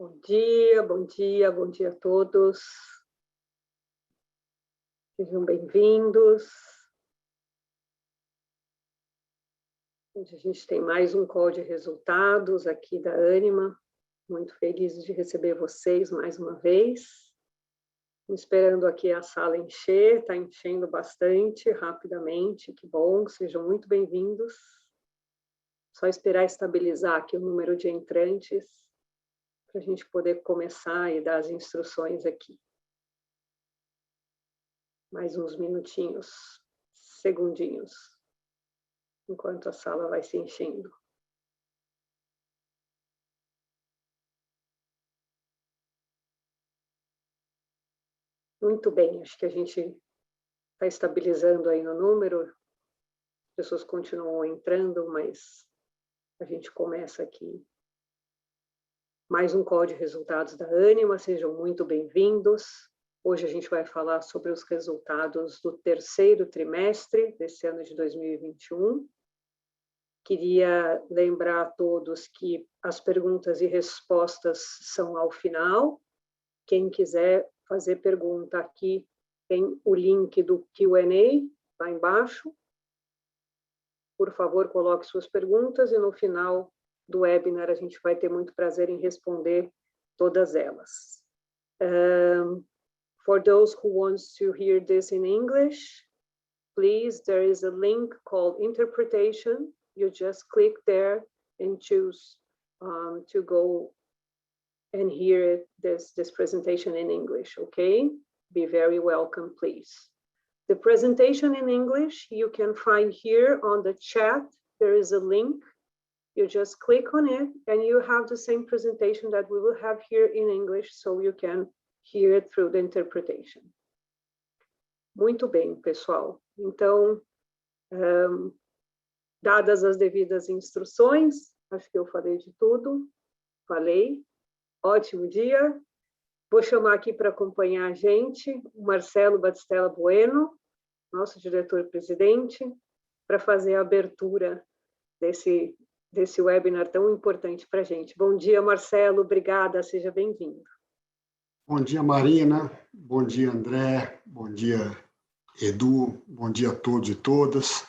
Bom dia a todos. Sejam bem-vindos. Hoje a gente tem mais um call de resultados aqui da Ânima. Muito feliz de receber vocês mais uma vez. Esperando aqui a sala encher, está enchendo bastante, rapidamente, que bom, sejam muito bem-vindos. Só esperar estabilizar aqui o número de entrantes, para a gente poder começar e dar as instruções aqui. Mais uns minutinhos, segundinhos, enquanto a sala vai se enchendo. Muito bem, acho que a gente está estabilizando aí no número, as pessoas continuam entrando, mas a gente começa aqui. Mais um call de resultados da Ânima, sejam muito bem-vindos. Hoje a gente vai falar sobre os resultados do terceiro trimestre desse ano de 2021. Queria lembrar a todos que as perguntas e respostas são ao final. Quem quiser fazer pergunta aqui, tem o link do Q&A lá embaixo. Por favor, coloque suas perguntas e no final do webinar a gente vai ter muito prazer em responder todas elas. For those who want to hear this in English, please, there is a link called Interpretation. You just click there and choose to go and hear this presentation in English, okay? Be very welcome, please. The presentation in English you can find here on the chat. There is a link. You just click on it and you have the same presentation that we will have here in English, so you can hear it through the interpretation. Muito bem, pessoal. Então, dadas as devidas instruções, acho que eu falei de tudo. Falei. Ótimo dia. Vou chamar aqui para acompanhar a gente o Marcelo Batistella Bueno, nosso diretor-presidente, para fazer a abertura desse webinar tão importante para a gente. Bom dia, Marcelo. Obrigada. Seja bem-vindo. Bom dia, Marina. Bom dia, André. Bom dia, Edu. Bom dia a todos e todas.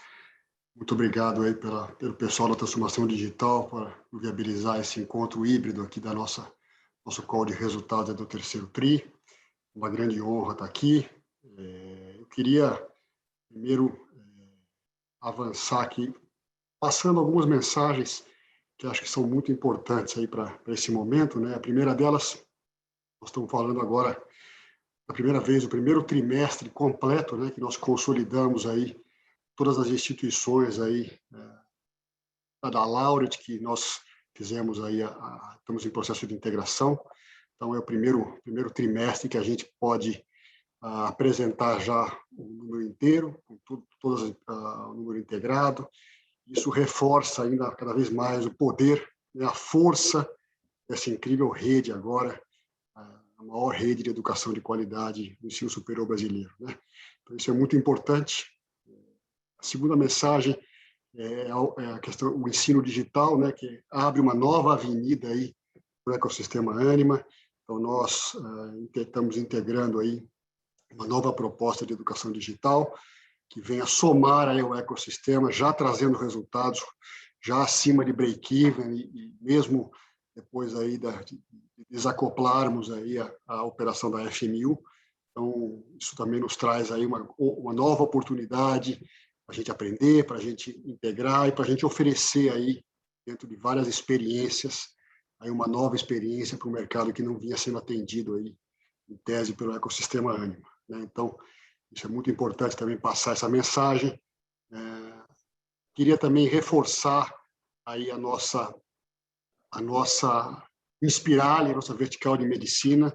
Muito obrigado aí pelo pessoal da Transformação Digital por viabilizar esse encontro híbrido aqui da nosso call de resultados do terceiro TRI. Uma grande honra estar aqui. Eu queria primeiro avançar aqui, passando algumas mensagens que acho que são muito importantes aí para esse momento, né? A primeira delas, nós estamos falando agora, a primeira vez, o primeiro trimestre completo, né, que nós consolidamos aí todas as instituições aí da Laureate, que nós fizemos aí, estamos em processo de integração. Então, é o primeiro trimestre que a gente pode apresentar já o número inteiro, com o número integrado. Isso reforça ainda cada vez mais o poder, né, a força dessa incrível rede agora, a maior rede de educação de qualidade do ensino superior brasileiro, né? Então, isso é muito importante. A segunda mensagem é a questão do ensino digital, né, que abre uma nova avenida aí para o ecossistema Ânima. Então, nós estamos integrando aí uma nova proposta de educação digital que venha somar aí ao ecossistema, já trazendo resultados já acima de break-even e mesmo depois aí de desacoplarmos aí a operação da FMU. Então, isso também nos traz aí uma nova oportunidade para a gente aprender, para a gente integrar e para a gente oferecer aí, dentro de várias experiências, aí uma nova experiência para o mercado que não vinha sendo atendido aí, em tese, pelo ecossistema Ânima, né? Então, isso é muito importante também passar essa mensagem. Queria também reforçar aí a nossa Inspirali, a nossa vertical de medicina,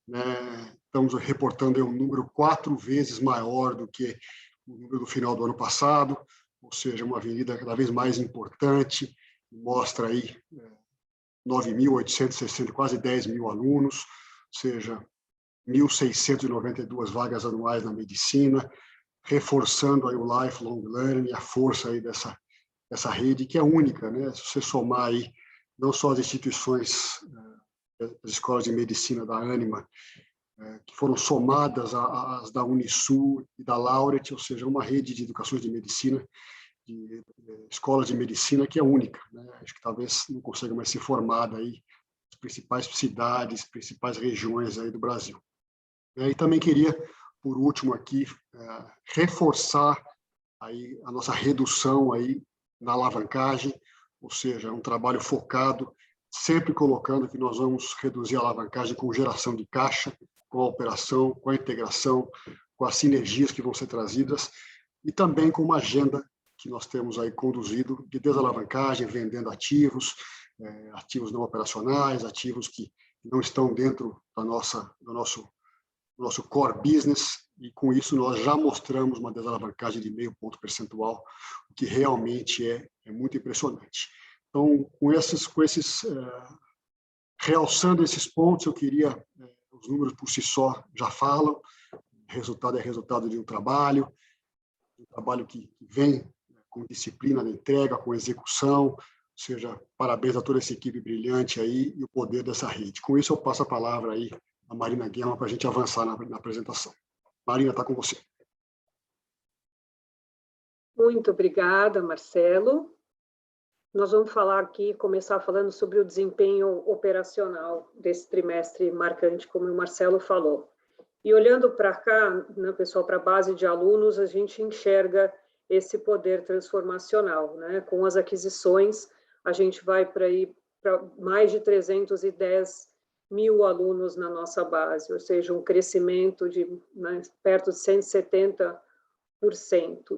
né? Estamos reportando um número 4 vezes maior do que o número do final do ano passado, ou seja, uma avenida cada vez mais importante, mostra aí 9.860, quase 10.000 alunos, ou seja, 1.692 vagas anuais na medicina, reforçando aí o lifelong learning, a força aí dessa rede, que é única, né? Se você somar aí não só as instituições as escolas de medicina da Ânima, que foram somadas às da Unisul e da Laureate, ou seja, uma rede de educação de medicina, de escolas de medicina que é única, né? Acho que talvez não consiga mais ser formada aí nas principais cidades, principais regiões aí do Brasil. E também queria, por último aqui, reforçar aí a nossa redução aí na alavancagem, ou seja, um trabalho focado, sempre colocando que nós vamos reduzir a alavancagem com geração de caixa, com a operação, com a integração, com as sinergias que vão ser trazidas e também com uma agenda que nós temos aí conduzido de desalavancagem, vendendo ativos, ativos não operacionais, ativos que não estão dentro do nosso core business, e com isso nós já mostramos uma desalavancagem de 0,5 ponto percentual, o que realmente é muito impressionante. Então, realçando esses pontos, eu queria, os números por si só já falam, resultado é resultado de um trabalho que vem com disciplina na entrega, com execução, ou seja, parabéns a toda essa equipe brilhante aí e o poder dessa rede. Com isso, eu passo a palavra aí a Marina Guerra para a gente avançar na apresentação. Marina, está com você. Muito obrigada, Marcelo. Nós vamos falar aqui, começar falando sobre o desempenho operacional desse trimestre marcante, como o Marcelo falou. E olhando para cá, né, pessoal, para a base de alunos, a gente enxerga esse poder transformacional, né? Com as aquisições, a gente vai para mais de 310 mil alunos na nossa base, ou seja, um crescimento de perto de 170%.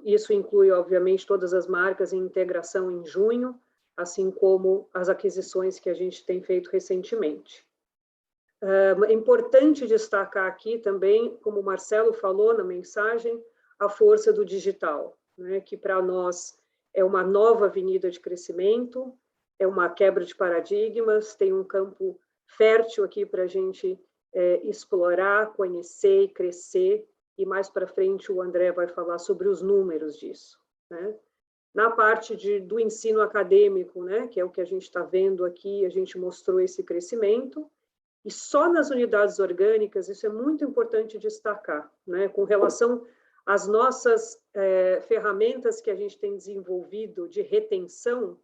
Isso inclui, obviamente, todas as marcas em integração em junho, assim como as aquisições que a gente tem feito recentemente. É importante destacar aqui também, como o Marcelo falou na mensagem, a força do digital, né, que para nós é uma nova avenida de crescimento, é uma quebra de paradigmas, tem um campo fértil aqui para a gente explorar, conhecer e crescer, e mais para frente o André vai falar sobre os números disso, né? Na parte do ensino acadêmico, né, que é o que a gente está vendo aqui, a gente mostrou esse crescimento, e só nas unidades orgânicas, isso é muito importante destacar, né, com relação às nossas ferramentas que a gente tem desenvolvido de retenção,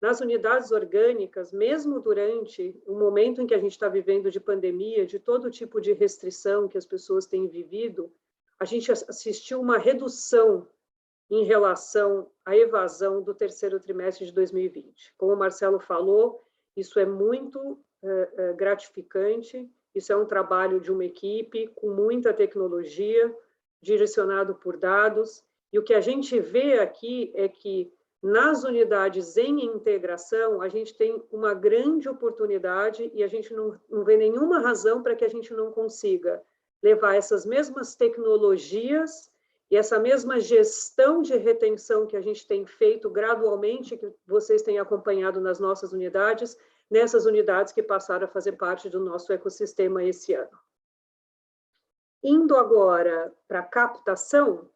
nas unidades orgânicas, mesmo durante o momento em que a gente está vivendo de pandemia, de todo tipo de restrição que as pessoas têm vivido, a gente assistiu uma redução em relação à evasão do terceiro trimestre de 2020. Como o Marcelo falou, isso é muito gratificante, isso é um trabalho de uma equipe com muita tecnologia, direcionado por dados, e o que a gente vê aqui é que nas unidades em integração, a gente tem uma grande oportunidade e a gente não vê nenhuma razão para que a gente não consiga levar essas mesmas tecnologias e essa mesma gestão de retenção que a gente tem feito gradualmente, que vocês têm acompanhado nas nossas unidades, nessas unidades que passaram a fazer parte do nosso ecossistema esse ano. Indo agora para a captação,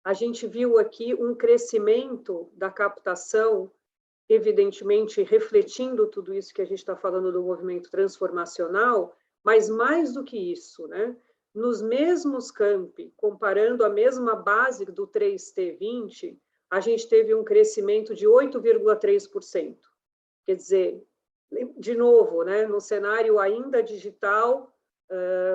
a gente viu aqui um crescimento da captação, evidentemente refletindo tudo isso que a gente está falando do movimento transformacional, mas mais do que isso, né? Nos mesmos campi, comparando a mesma base do 3T20, a gente teve um crescimento de 8,3%. Quer dizer, de novo, né, no cenário ainda digital,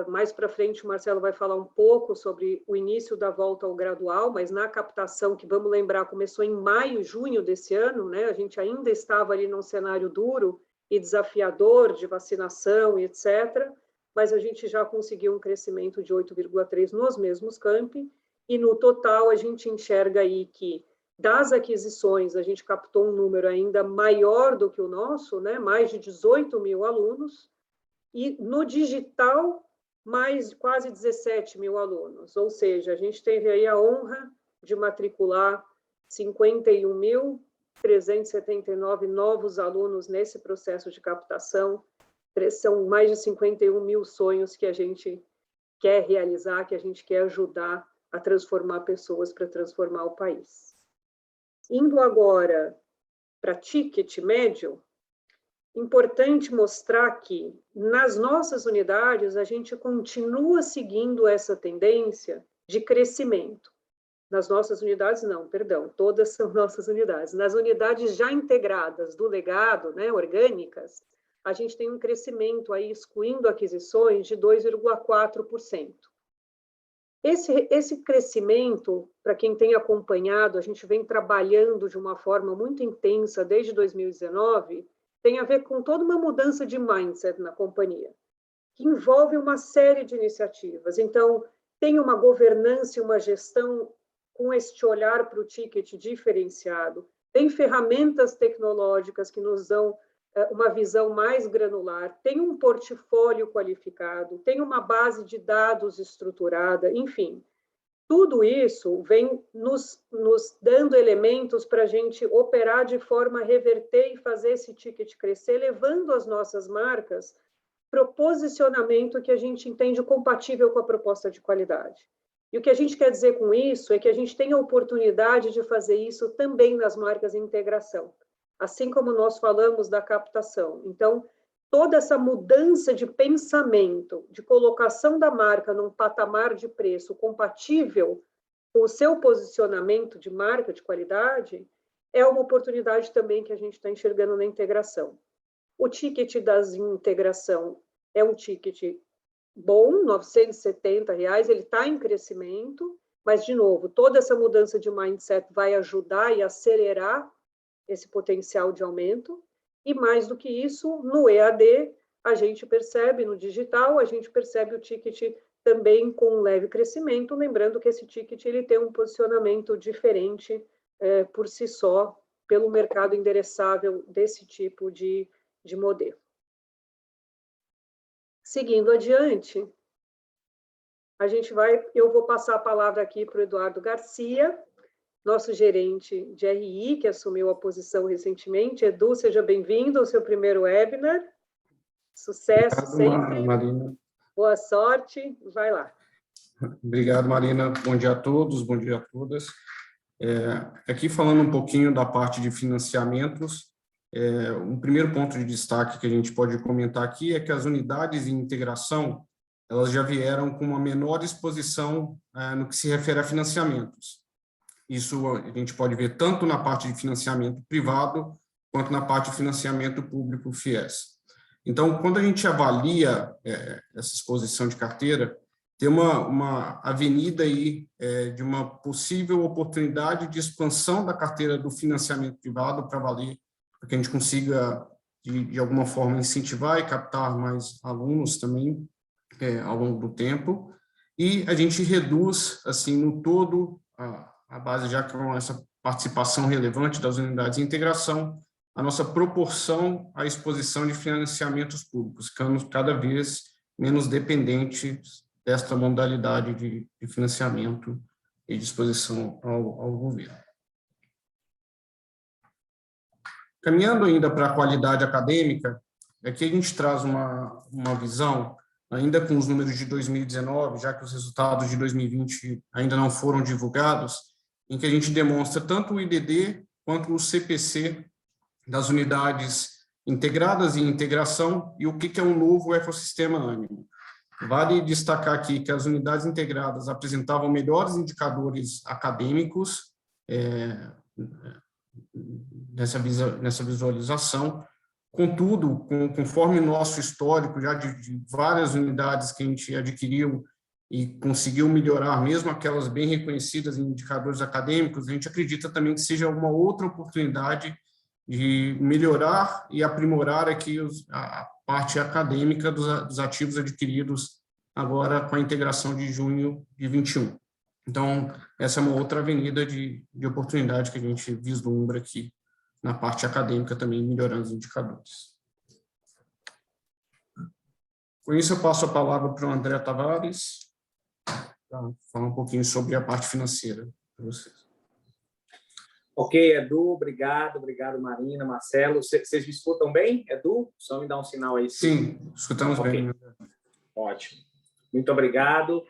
mais para frente o Marcelo vai falar um pouco sobre o início da volta ao gradual, mas na captação, que vamos lembrar, começou em maio, junho desse ano, né, a gente ainda estava ali num cenário duro e desafiador de vacinação e etc., mas a gente já conseguiu um crescimento de 8,3% nos mesmos campi, e no total a gente enxerga aí que das aquisições a gente captou um número ainda maior do que o nosso, né, mais de 18 mil alunos, e no digital, mais quase 17 mil alunos. Ou seja, a gente teve aí a honra de matricular 51.379 novos alunos nesse processo de captação. São mais de 51 mil sonhos que a gente quer realizar, que a gente quer ajudar a transformar pessoas para transformar o país. Indo agora para ticket médio, importante mostrar que, nas nossas unidades, a gente continua seguindo essa tendência de crescimento. Nas nossas unidades, não, perdão, todas são nossas unidades. Nas unidades já integradas do legado, né, orgânicas, a gente tem um crescimento aí, excluindo aquisições, de 2,4%. Esse crescimento, para quem tem acompanhado, a gente vem trabalhando de uma forma muito intensa desde 2019, tem a ver com toda uma mudança de mindset na companhia, que envolve uma série de iniciativas. Então, tem uma governança e uma gestão com este olhar para o ticket diferenciado, tem ferramentas tecnológicas que nos dão uma visão mais granular, tem um portfólio qualificado, tem uma base de dados estruturada, enfim. Tudo isso vem nos dando elementos para a gente operar de forma a reverter e fazer esse ticket crescer, levando as nossas marcas para o posicionamento que a gente entende compatível com a proposta de qualidade. E o que a gente quer dizer com isso é que a gente tem a oportunidade de fazer isso também nas marcas em integração, assim como nós falamos da captação. Então, toda essa mudança de pensamento, de colocação da marca num patamar de preço compatível com o seu posicionamento de marca de qualidade, é uma oportunidade também que a gente está enxergando na integração. O ticket das integração é um ticket bom, R$ 970, ele está em crescimento, mas, de novo, toda essa mudança de mindset vai ajudar e acelerar esse potencial de aumento. E, mais do que isso, no EAD, a gente percebe, no digital, a gente percebe o ticket também com um leve crescimento, lembrando que esse ticket ele tem um posicionamento diferente por si só, pelo mercado endereçável desse tipo de modelo. Seguindo adiante, eu vou passar a palavra aqui para o Eduardo Garcia, nosso gerente de RI, que assumiu a posição recentemente. Edu, seja bem-vindo ao seu primeiro webinar. Sucesso sempre. Marina. Boa sorte. Vai lá. Obrigado, Marina. Bom dia a todos, bom dia a todas. Aqui falando um pouquinho da parte de financiamentos, um primeiro ponto de destaque que a gente pode comentar aqui é que as unidades em integração, elas já vieram com uma menor exposição no que se refere a financiamentos. Isso a gente pode ver tanto na parte de financiamento privado, quanto na parte de financiamento público FIES. Então, quando a gente avalia essa exposição de carteira, tem uma avenida aí de uma possível oportunidade de expansão da carteira do financiamento privado para valer, para que a gente consiga, de alguma forma, incentivar e captar mais alunos também ao longo do tempo, e a gente reduz, assim, no todo, a base já com essa participação relevante das unidades de integração, a nossa proporção à exposição de financiamentos públicos, ficando cada vez menos dependentes desta modalidade de financiamento e disposição ao governo. Caminhando ainda para a qualidade acadêmica, aqui a gente traz uma visão, ainda com os números de 2019, já que os resultados de 2020 ainda não foram divulgados, em que a gente demonstra tanto o IDD quanto o CPC das unidades integradas e integração e o que é um novo ecossistema Ânimo. Vale destacar aqui que as unidades integradas apresentavam melhores indicadores acadêmicos nessa visualização. Contudo, conforme nosso histórico já de várias unidades que a gente adquiriu e conseguiu melhorar, mesmo aquelas bem reconhecidas em indicadores acadêmicos, a gente acredita também que seja uma outra oportunidade de melhorar e aprimorar aqui a parte acadêmica dos ativos adquiridos agora com a integração de junho de 21. Então, essa é uma outra avenida de oportunidade que a gente vislumbra aqui na parte acadêmica também, melhorando os indicadores. Com isso, eu passo a palavra para o André Tavares, para falar um pouquinho sobre a parte financeira para vocês. Ok, Edu, obrigado, Marina, Marcelo. Vocês me escutam bem, Edu? Só me dá um sinal aí. Sim, escutamos bem. Ótimo. Muito obrigado.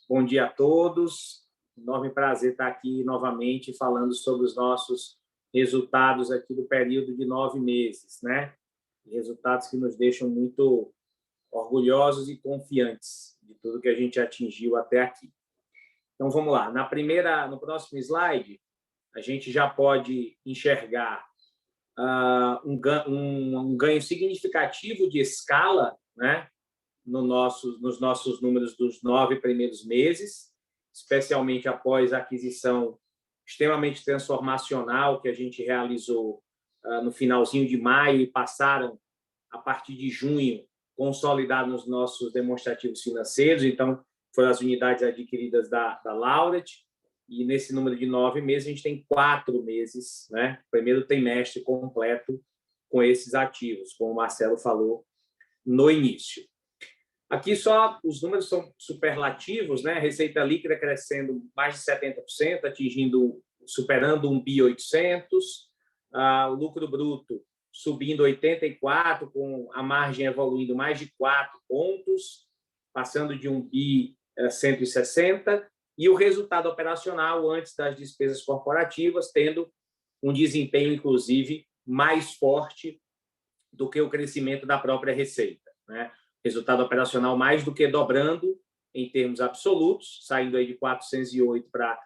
Bom dia a todos. Enorme prazer estar aqui novamente falando sobre os nossos resultados aqui do período de 9 meses, né? resultados que nos deixam muito orgulhosos e confiantes de tudo que a gente atingiu até aqui. Então, vamos lá. No próximo slide, a gente já pode enxergar um ganho significativo de escala, né, nos nossos números dos 9 primeiros meses, especialmente após a aquisição extremamente transformacional que a gente realizou no finalzinho de maio e passaram, a partir de junho, consolidados nos nossos demonstrativos financeiros. Então, foram as unidades adquiridas da Laureate, e nesse número de 9 meses, a gente tem 4 meses, né? Primeiro trimestre completo com esses ativos, como o Marcelo falou no início. Aqui só os números são superlativos, né? Receita líquida crescendo mais de 70%, superando 1.800 bilhão, o lucro bruto subindo 84%, com a margem evoluindo mais de 4 pontos, passando de 1.160 bilhão, e o resultado operacional antes das despesas corporativas tendo um desempenho, inclusive, mais forte do que o crescimento da própria receita, né? Resultado operacional mais do que dobrando em termos absolutos, saindo aí de 408 para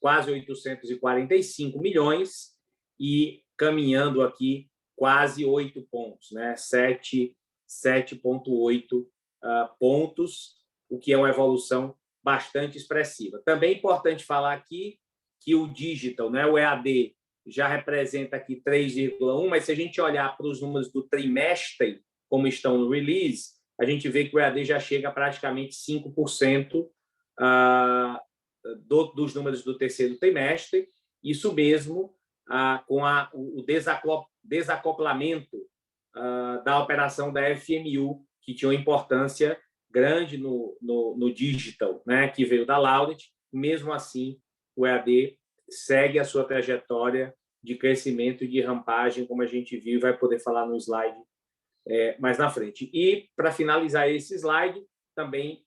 quase 845 milhões e caminhando aqui quase 8 pontos, né? 7,8 pontos, o que é uma evolução bastante expressiva. Também é importante falar aqui que o digital, né, o EAD, já representa aqui 3,1, mas se a gente olhar para os números do trimestre, como estão no release, a gente vê que o EAD já chega a praticamente 5% dos números do terceiro trimestre, isso mesmo com o desacoplamento da operação da FMU, que tinha uma importância grande no digital, né, que veio da Laureate. Mesmo assim, o EAD segue a sua trajetória de crescimento e de rampagem, como a gente viu e vai poder falar no slide mais na frente. E, para finalizar esse slide, também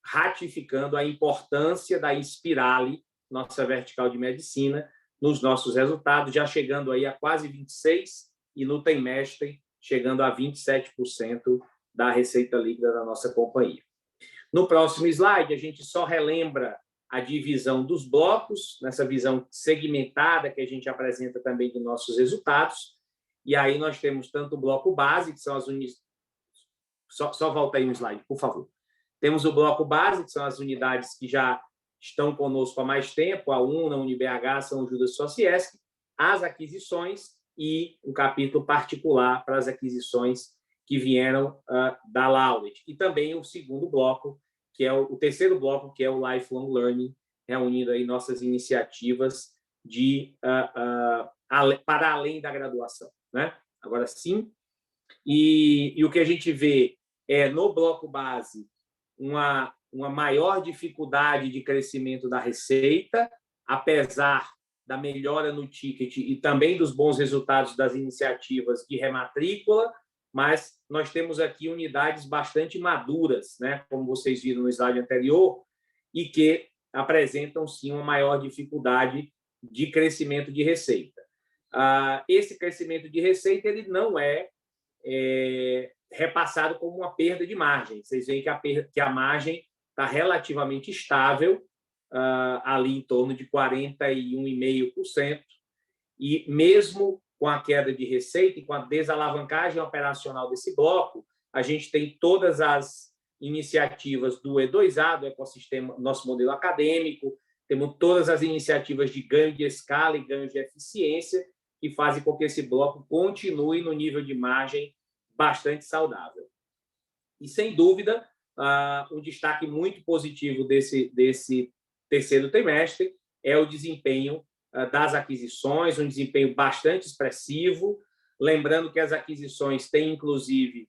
ratificando a importância da Inspirali, nossa vertical de medicina, nos nossos resultados, já chegando aí a quase 26% e no trimestre chegando a 27% da receita líquida da nossa companhia. No próximo slide, a gente só relembra a divisão dos blocos, nessa visão segmentada que a gente apresenta também de nossos resultados. E aí nós temos tanto o bloco base, que são as unidades... Só volta aí um slide, por favor. Temos o bloco base, que são as unidades que já estão conosco há mais tempo, a UNA, a UniBH, São Judas Sociesc, as aquisições e um capítulo particular para as aquisições que vieram da Laureate. E também o segundo bloco, que é o terceiro bloco, que é o Lifelong Learning, reunindo aí nossas iniciativas para além da graduação, né? Agora sim. E o que a gente vê é, no bloco base, uma maior dificuldade de crescimento da receita, apesar da melhora no ticket e também dos bons resultados das iniciativas de rematrícula, mas nós temos aqui unidades bastante maduras, né, como vocês viram no slide anterior, e que apresentam, sim, uma maior dificuldade de crescimento de receita. Esse crescimento de receita ele não é repassado como uma perda de margem. Vocês veem que a margem está relativamente estável, ali em torno de 41,5%, e mesmo com a queda de receita e com a desalavancagem operacional desse bloco, a gente tem todas as iniciativas do E2A, do ecossistema, nosso modelo acadêmico, temos todas as iniciativas de ganho de escala e ganho de eficiência que fazem com que esse bloco continue no nível de margem bastante saudável. E, sem dúvida, um destaque muito positivo desse terceiro trimestre é o desempenho das aquisições, um desempenho bastante expressivo. Lembrando que as aquisições têm, inclusive,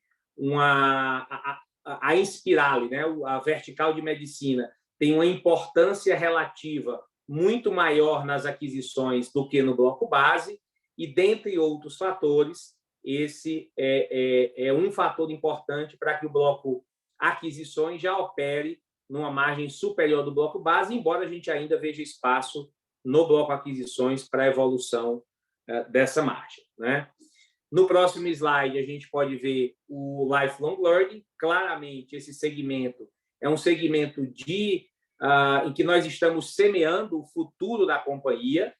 a Inspirali, né, a vertical de medicina, tem uma importância relativa muito maior nas aquisições do que no bloco base, e, dentre outros fatores, esse é um fator importante para que o bloco aquisições já opere numa margem superior do bloco base, embora a gente ainda veja espaço no bloco aquisições para a evolução dessa margem, né? No próximo slide, a gente pode ver o Lifelong Learning. Claramente, esse segmento é um segmento em que nós estamos semeando o futuro da companhia.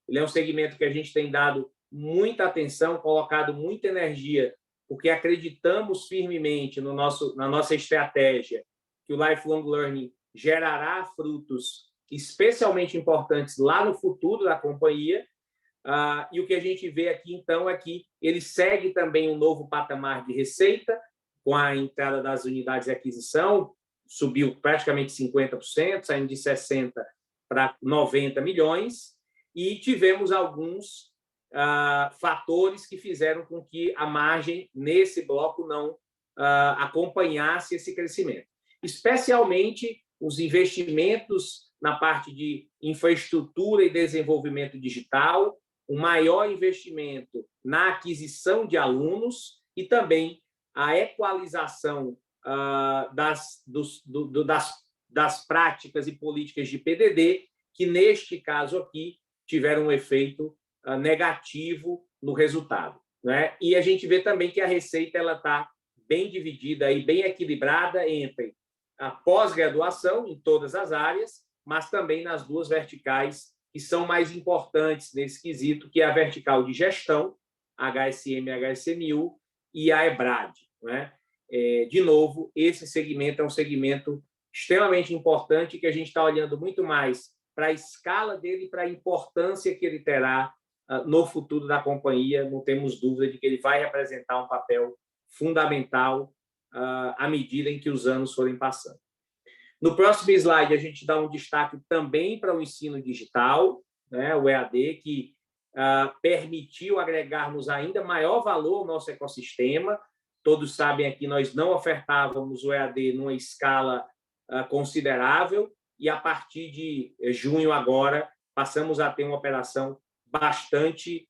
Ele é um segmento que a gente tem dado muita atenção, colocado muita energia, porque acreditamos firmemente na nossa estratégia que o Lifelong Learning gerará frutos especialmente importantes lá no futuro da companhia. E o que a gente vê aqui, então, é que ele segue também um novo patamar de receita, com a entrada das unidades de aquisição, subiu praticamente 50%, saindo de 60 para 90 milhões, e tivemos alguns fatores que fizeram com que a margem nesse bloco não acompanhasse esse crescimento, especialmente os investimentos na parte de infraestrutura e desenvolvimento digital, um maior investimento na aquisição de alunos e também a equalização das práticas e políticas de PDD, que, neste caso aqui, tiveram um efeito negativo no resultado, né? E a gente vê também que a receita está bem dividida e bem equilibrada entre a pós-graduação, em todas as áreas, mas também nas duas verticais que são mais importantes nesse quesito, que é a vertical de gestão, HSM e HSMU, e a EBRAD, né? De novo, esse segmento é um segmento extremamente importante, que a gente está olhando muito mais para a escala dele, para a importância que ele terá no futuro da companhia. Não temos dúvida de que ele vai representar um papel fundamental à medida em que os anos forem passando. No próximo slide, a gente dá um destaque também para o ensino digital, né, o EAD, que permitiu agregarmos ainda maior valor ao nosso ecossistema. Todos sabem aqui, nós não ofertávamos o EAD numa escala considerável, e a partir de junho agora passamos a ter uma operação bastante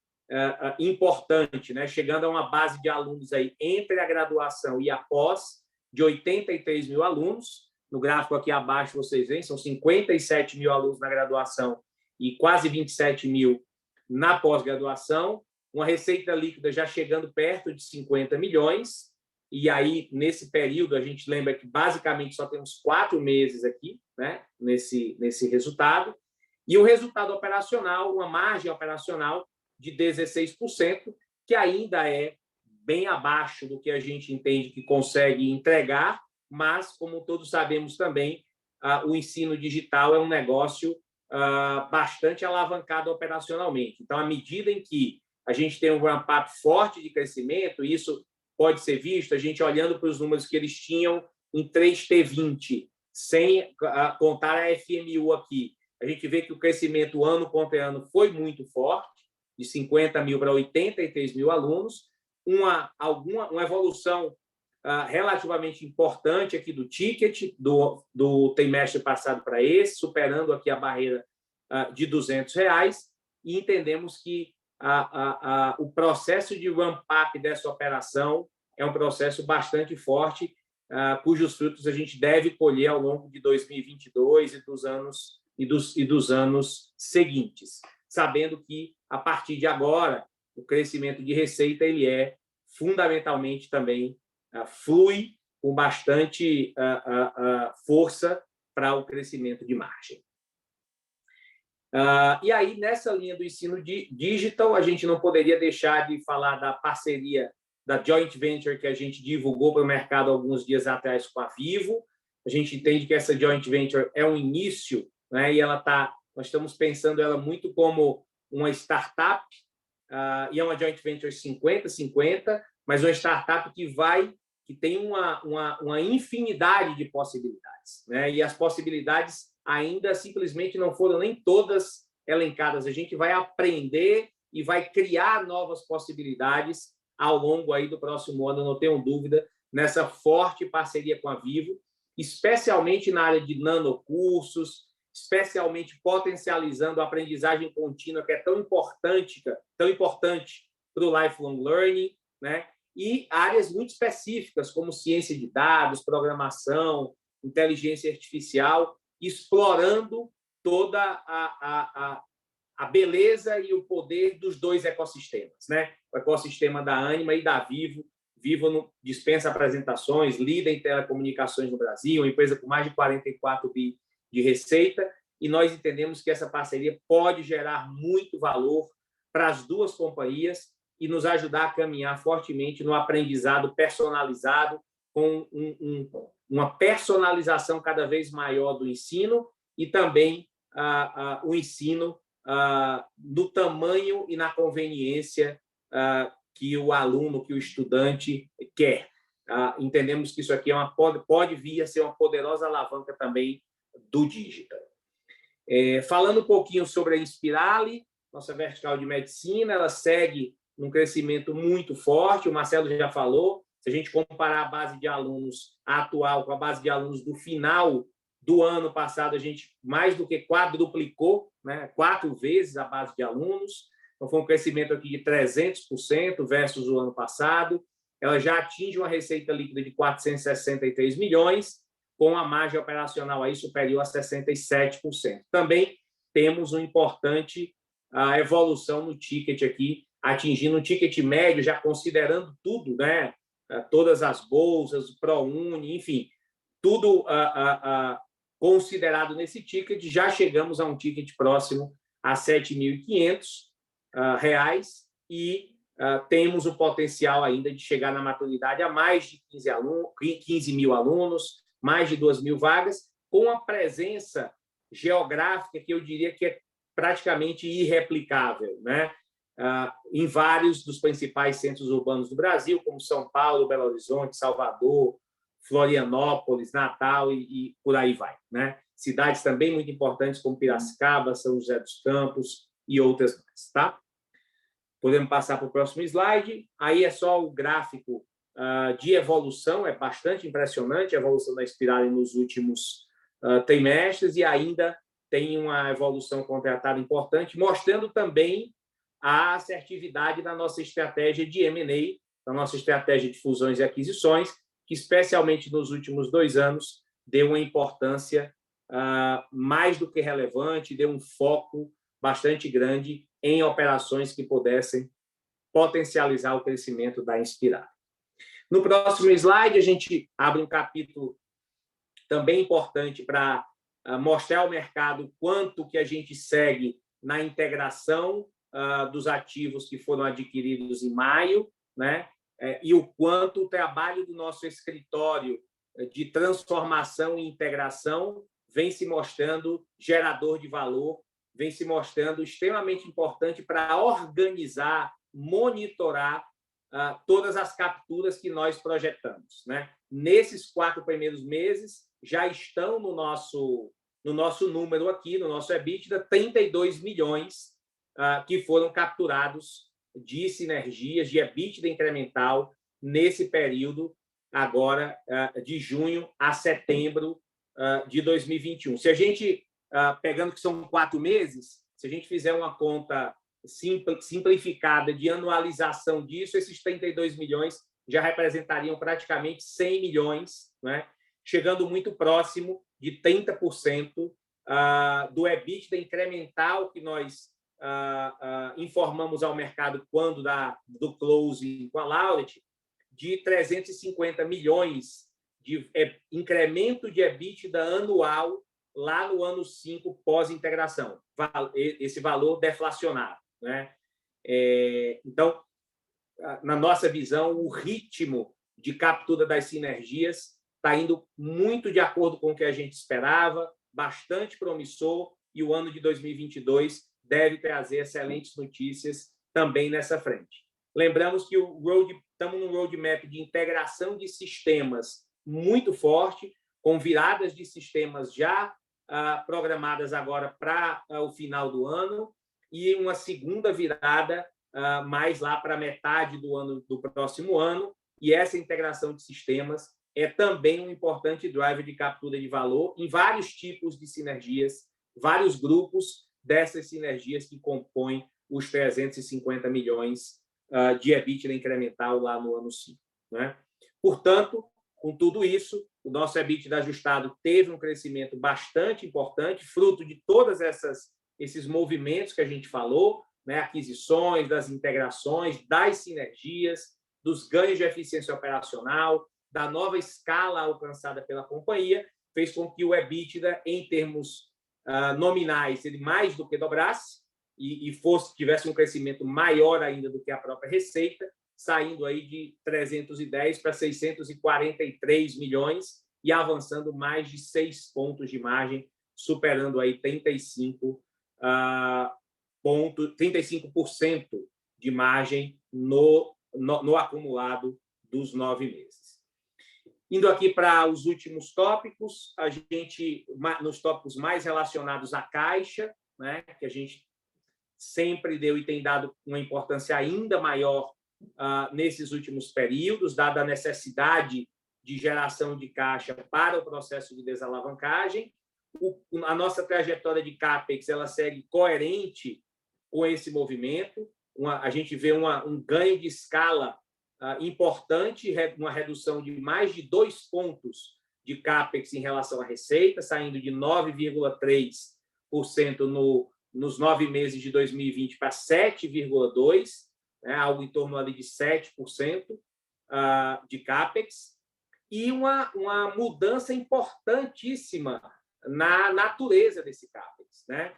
importante, né? Chegando a uma base de alunos aí entre a graduação e a pós de 83 mil alunos. No gráfico aqui abaixo vocês veem, são 57 mil alunos na graduação e quase 27 mil na pós-graduação, uma receita líquida já chegando perto de 50 milhões, e aí, nesse período, a gente lembra que basicamente só temos 4 meses aqui, né, nesse resultado, e o resultado operacional, uma margem operacional de 16%, que ainda é bem abaixo do que a gente entende que consegue entregar, mas, como todos sabemos também, o ensino digital é um negócio bastante alavancado operacionalmente. Então, à medida em que a gente tem um ramp-up forte de crescimento, isso pode ser visto, a gente olhando para os números que eles tinham em 3T20, sem contar a FMU aqui, a gente vê que o crescimento ano contra ano foi muito forte, de 50 mil para 83 mil alunos, uma evolução relativamente importante aqui do ticket, do trimestre passado para esse, superando aqui a barreira de R$200, e entendemos que o processo de ramp-up dessa operação é um processo bastante forte, cujos frutos a gente deve colher ao longo de 2022 e dos anos seguintes, sabendo que, a partir de agora, o crescimento de receita ele é fundamentalmente também flui com bastante força para o crescimento de margem. E aí, nessa linha do ensino digital, a gente não poderia deixar de falar da parceria da joint venture que a gente divulgou para o mercado alguns dias atrás com a Vivo. A gente entende que essa joint venture é um início, né, e nós estamos pensando ela muito como uma startup, e é uma joint venture 50-50, mas uma startup que tem uma infinidade de possibilidades, né? E as possibilidades ainda simplesmente não foram nem todas elencadas. A gente vai aprender e vai criar novas possibilidades ao longo aí do próximo ano, não tenho dúvida, nessa forte parceria com a Vivo, especialmente na área de nanocursos, especialmente potencializando a aprendizagem contínua, que é tão importante para o lifelong learning, né? E áreas muito específicas, como ciência de dados, programação, inteligência artificial, explorando toda a a beleza e o poder dos dois ecossistemas, né? O ecossistema da Ânima e da Vivo. Vivo dispensa apresentações, líder em telecomunicações no Brasil, uma empresa com mais de 44 bi de receita, e nós entendemos que essa parceria pode gerar muito valor para as duas companhias e nos ajudar a caminhar fortemente no aprendizado personalizado, com uma personalização cada vez maior do ensino e também o ensino no tamanho e na conveniência que o aluno, que o estudante quer. Entendemos que isso aqui pode vir a ser uma poderosa alavanca também do digital. Falando um pouquinho sobre a Inspirali, nossa vertical de medicina, ela segue num crescimento muito forte, o Marcelo já falou. Se a gente comparar a base de alunos atual com a base de alunos do final do ano passado, a gente mais do que quadruplicou, né? 4 vezes a base de alunos. Então, foi um crescimento aqui de 300% versus o ano passado. Ela já atinge uma receita líquida de 463 milhões, com a margem operacional aí superior a 67%. Também temos uma importante evolução no ticket aqui, atingindo um ticket médio, já considerando tudo, né? Todas as bolsas, o ProUni, enfim, tudo considerado nesse ticket, já chegamos a um ticket próximo a R$ 7.500 e temos o potencial ainda de chegar na maturidade a mais de 15 mil alunos, mais de 2.000 vagas, com a presença geográfica que eu diria que é praticamente irreplicável, né? Em vários dos principais centros urbanos do Brasil, como São Paulo, Belo Horizonte, Salvador, Florianópolis, Natal e por aí vai, né? Cidades também muito importantes como Piracicaba, São José dos Campos e outras mais, tá? Podemos passar para o próximo slide. Aí é só o gráfico de evolução, é bastante impressionante a evolução da Inspirali nos últimos trimestres, e ainda tem uma evolução contratada importante, mostrando também a assertividade da nossa estratégia de M&A, da nossa estratégia de fusões e aquisições, que, especialmente nos últimos 2 anos, deu uma importância mais do que relevante, deu um foco bastante grande em operações que pudessem potencializar o crescimento da Inspirali. No próximo slide, a gente abre um capítulo também importante para mostrar ao mercado quanto que a gente segue na integração dos ativos que foram adquiridos em maio, né? E o quanto o trabalho do nosso escritório de transformação e integração vem se mostrando gerador de valor, vem se mostrando extremamente importante para organizar, monitorar todas as capturas que nós projetamos, né? Nesses 4 primeiros meses, já estão no nosso número aqui, no nosso EBITDA, 32 milhões que foram capturados de sinergias, de EBITDA incremental, nesse período, agora, de junho a setembro de 2021. Se a gente, pegando que são 4 meses, se a gente fizer uma conta simplificada de anualização disso, esses 32 milhões já representariam praticamente 100 milhões, né? Chegando muito próximo de 30% do EBITDA incremental que nós informamos ao mercado quando do closing com a Laureate, de 350 milhões de incremento de EBITDA anual lá no ano 5 pós-integração, esse valor deflacionado, né? Então, na nossa visão, o ritmo de captura das sinergias está indo muito de acordo com o que a gente esperava, bastante promissor, e o ano de 2022 deve trazer excelentes notícias também nessa frente. Lembramos que estamos num roadmap de integração de sistemas muito forte, com viradas de sistemas já programadas agora para o final do ano, e uma segunda virada mais lá para metade do próximo ano, e essa integração de sistemas é também um importante driver de captura de valor em vários tipos de sinergias, vários grupos dessas sinergias que compõem os 350 milhões de EBITDA incremental lá no ano 5, né? Portanto, com tudo isso, o nosso EBITDA ajustado teve um crescimento bastante importante, fruto de todas essas esses movimentos que a gente falou, né, aquisições, das integrações, das sinergias, dos ganhos de eficiência operacional, da nova escala alcançada pela companhia, fez com que o EBITDA, em termos nominais, ele mais do que dobrasse e tivesse um crescimento maior ainda do que a própria receita, saindo aí de 310 para 643 milhões e avançando mais de 6 pontos de margem, superando aí 35% de margem no acumulado dos 9 meses. Indo aqui para os últimos tópicos, a gente, nos tópicos mais relacionados à caixa, né, que a gente sempre deu e tem dado uma importância ainda maior nesses últimos períodos, dada a necessidade de geração de caixa para o processo de desalavancagem. A nossa trajetória de CAPEX ela segue coerente com esse movimento. A gente vê um ganho de escala importante, uma redução de mais de 2 pontos de CAPEX em relação à receita, saindo de 9,3% nos 9 meses de 2020 para 7,2%, né, algo em torno ali de 7% de CAPEX, e uma mudança importantíssima na natureza desse CAPEX, né?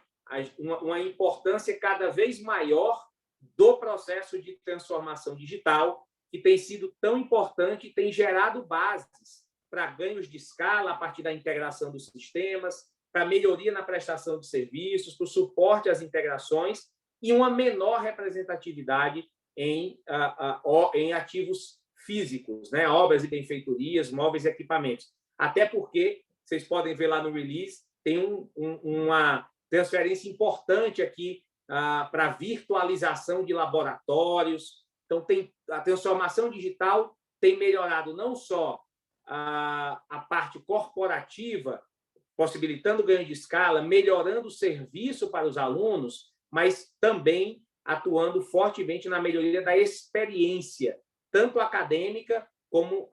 Uma importância cada vez maior do processo de transformação digital, que tem sido tão importante e tem gerado bases para ganhos de escala a partir da integração dos sistemas, para melhoria na prestação de serviços, para o suporte às integrações e uma menor representatividade em ativos físicos, né? Obras e benfeitorias, móveis e equipamentos. Até porque, vocês podem ver lá no release, tem uma transferência importante aqui para a virtualização de laboratórios. Então, a transformação digital tem melhorado não só a parte corporativa, possibilitando ganho de escala, melhorando o serviço para os alunos, mas também atuando fortemente na melhoria da experiência, tanto acadêmica, como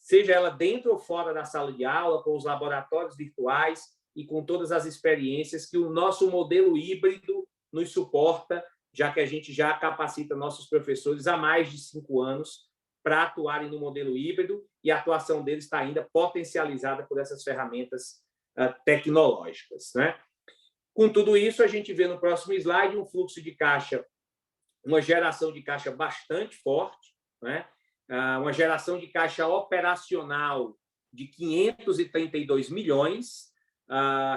seja ela dentro ou fora da sala de aula, com os laboratórios virtuais e com todas as experiências que o nosso modelo híbrido nos suporta, já que a gente já capacita nossos professores há mais de 5 anos para atuarem no modelo híbrido, e a atuação deles está ainda potencializada por essas ferramentas tecnológicas, né? Com tudo isso, a gente vê no próximo slide um fluxo de caixa, uma geração de caixa bastante forte, né? Uma geração de caixa operacional de 532 milhões,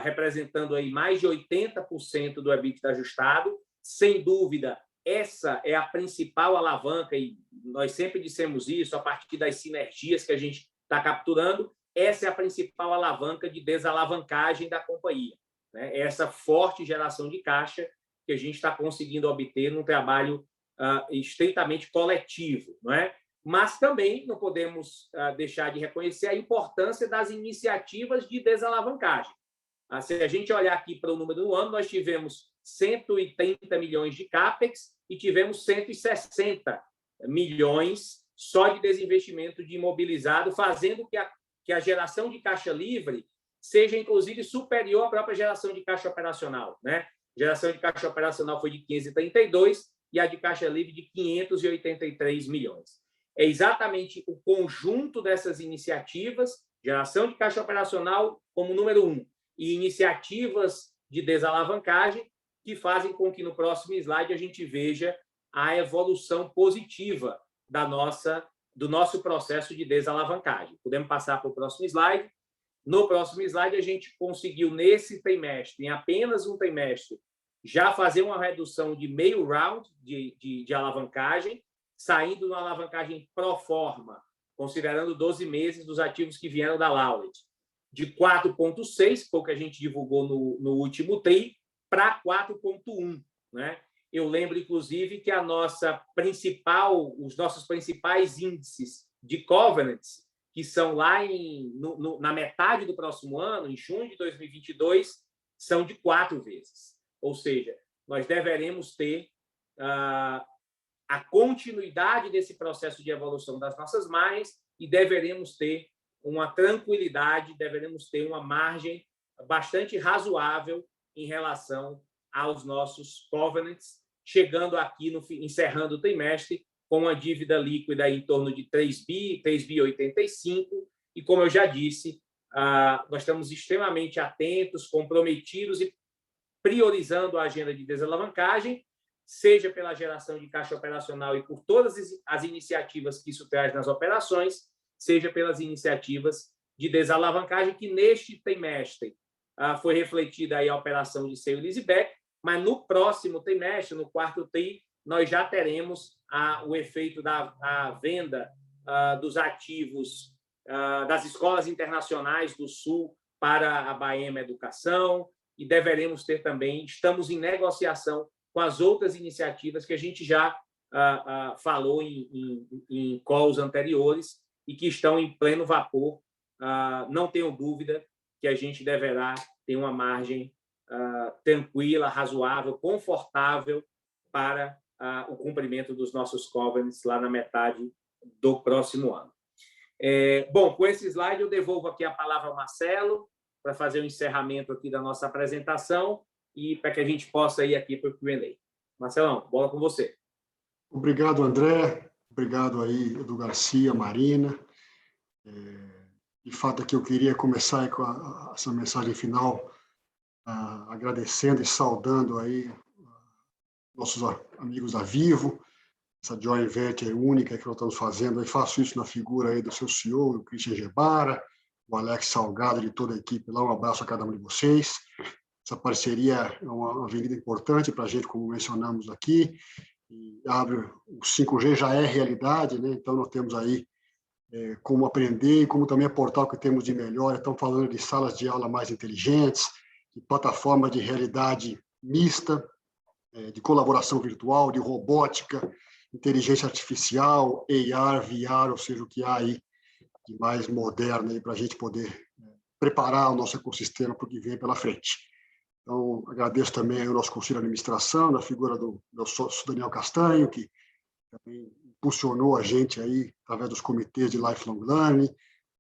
representando aí mais de 80% do EBITDA ajustado. Sem dúvida, essa é a principal alavanca, e nós sempre dissemos isso, a partir das sinergias que a gente está capturando, essa é a principal alavanca de desalavancagem da companhia, né? Essa forte geração de caixa que a gente está conseguindo obter num trabalho estritamente coletivo, não é? Mas também não podemos deixar de reconhecer a importância das iniciativas de desalavancagem. Se a gente olhar aqui para o número do ano, nós tivemos 130 milhões de CAPEX e tivemos 160 milhões só de desinvestimento de imobilizado, fazendo que a geração de caixa livre seja, inclusive, superior à própria geração de caixa operacional, né? A geração de caixa operacional foi de 532 e a de caixa livre de 583 milhões. É exatamente o conjunto dessas iniciativas, geração de caixa operacional como número 1, e iniciativas de desalavancagem, que fazem com que no próximo slide a gente veja a evolução positiva do nosso processo de desalavancagem. Podemos passar para o próximo slide. No próximo slide, a gente conseguiu, nesse trimestre, em apenas um trimestre, já fazer uma redução de meio round de alavancagem, saindo numa alavancagem pro forma, considerando 12 meses dos ativos que vieram da Laureate, de 4,6, que foi o que a gente divulgou no último TRI, para 4,1, né? Eu lembro, inclusive, que os nossos principais índices de covenants, que são lá na metade do próximo ano, em junho de 2022, são de 4 vezes. Ou seja, nós deveremos ter a continuidade desse processo de evolução das nossas margens e deveremos ter uma tranquilidade, deveremos ter uma margem bastante razoável em relação aos nossos covenants, chegando aqui, encerrando o trimestre, com uma dívida líquida aí em torno de 3 bi 85, e como eu já disse, nós estamos extremamente atentos, comprometidos e priorizando a agenda de desalavancagem, seja pela geração de caixa operacional e por todas as iniciativas que isso traz nas operações, seja pelas iniciativas de desalavancagem, que neste trimestre foi refletida aí a operação de sale leaseback, mas no próximo trimestre, no quarto TRI, nós já teremos o efeito da venda dos ativos das escolas internacionais do Sul para a Baema Educação, e deveremos ter também, estamos em negociação com as outras iniciativas que a gente já falou em calls anteriores e que estão em pleno vapor. Não tenho dúvida que a gente deverá ter uma margem tranquila, razoável, confortável para o cumprimento dos nossos covenants lá na metade do próximo ano. Bom, com esse slide eu devolvo aqui a palavra ao Marcelo para fazer o encerramento aqui da nossa apresentação e para que a gente possa ir aqui para o Q&A. Marcelão, bola com você. Obrigado, André. Obrigado aí, Edu Garcia, Marina. De fato, aqui eu queria começar com essa mensagem final, agradecendo e saudando aí nossos amigos da Vivo, essa joint venture única que nós estamos fazendo. Eu faço isso na figura aí do seu CEO, do Christian Gebara, o Alex Salgado, de toda a equipe lá. Um abraço a cada um de vocês. Essa parceria é uma avenida importante para a gente, como mencionamos aqui, e o 5G já é realidade, né? Então nós temos aí como aprender e como também aportar o que temos de melhor. Estamos falando de salas de aula mais inteligentes, de plataforma de realidade mista, de colaboração virtual, de robótica, inteligência artificial, AR, VR, ou seja, o que há aí de mais moderno para a gente poder preparar o nosso ecossistema para o que vem pela frente. Então, agradeço também ao nosso conselho de administração, na figura do meu sócio Daniel Castanho, que também impulsionou a gente aí através dos comitês de Lifelong Learning,